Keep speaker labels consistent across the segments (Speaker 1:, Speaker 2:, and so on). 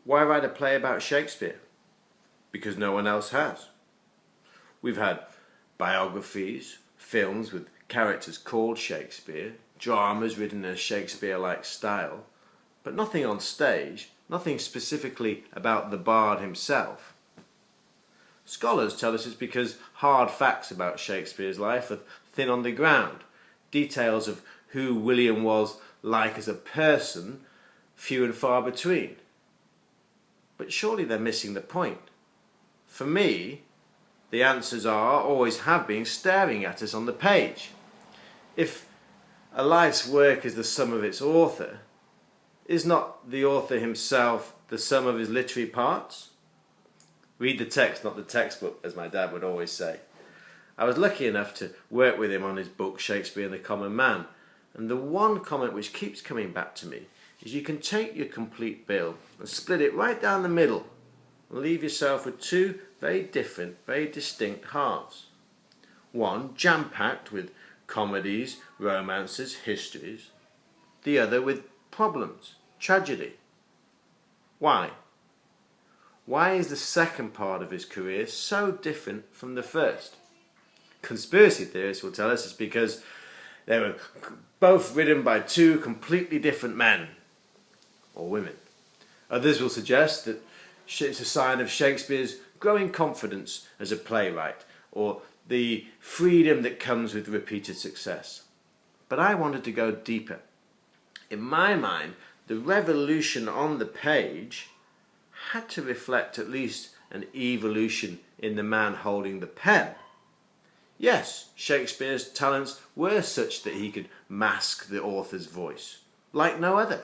Speaker 1: Why write a play about Shakespeare? Because no one else has. We've had biographies, films with characters called Shakespeare, dramas written in a Shakespeare-like style, but nothing on stage, nothing specifically about the bard himself. Scholars tell us it's because hard facts about Shakespeare's life are thin on the ground. Details of who William was like as a person, few and far between. But surely they're missing the point. For me, the answers are, always have been, staring at us on the page. If a life's work is the sum of its author, is not the author himself the sum of his literary parts? Read the text, not the textbook, as my dad would always say. I was lucky enough to work with him on his book Shakespeare and the Common Man, and the one comment which keeps coming back to me is you can take your complete bill and split it right down the middle and leave yourself with two very different, very distinct halves. One jam-packed with comedies, romances, histories. The other with problems, tragedy. Why? Why is the second part of his career so different from the first? Conspiracy theorists will tell us it's because they were both written by two completely different men or women. Others will suggest that it's a sign of Shakespeare's growing confidence as a playwright, or the freedom that comes with repeated success. But I wanted to go deeper. In my mind, the revolution on the page had to reflect at least an evolution in the man holding the pen. Yes, Shakespeare's talents were such that he could mask the author's voice, like no other.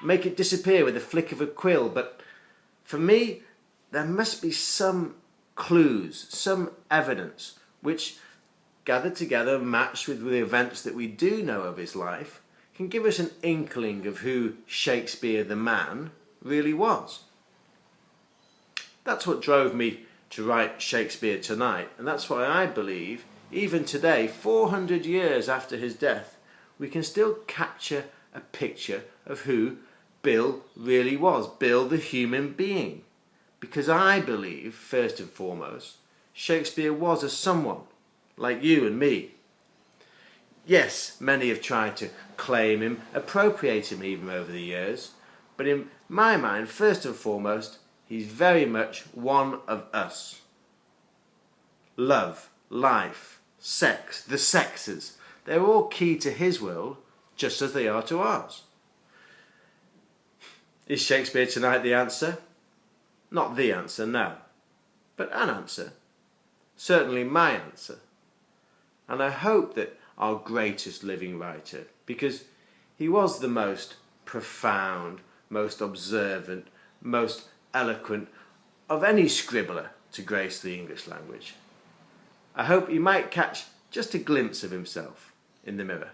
Speaker 1: Make it disappear with a flick of a quill, but for me, there must be some clues, some evidence, which, gathered together, matched with the events that we do know of his life, can give us an inkling of who Shakespeare the man really was. That's what drove me to write Shakespeare Tonight, and that's why I believe, even today, 400 years after his death, we can still capture a picture of who Bill really was, Bill the human being. Because I believe, first and foremost, Shakespeare was a someone, like you and me. Yes, many have tried to claim him, appropriate him even over the years, but in my mind, first and foremost, he's very much one of us. Love, life, sex, the sexes, they're all key to his world, just as they are to ours. Is Shakespeare Tonight the answer? Not the answer, no, but an answer. Certainly my answer. And I hope that our greatest living writer, because he was the most profound, most observant, most eloquent of any scribbler to grace the English language. I hope he might catch just a glimpse of himself in the mirror.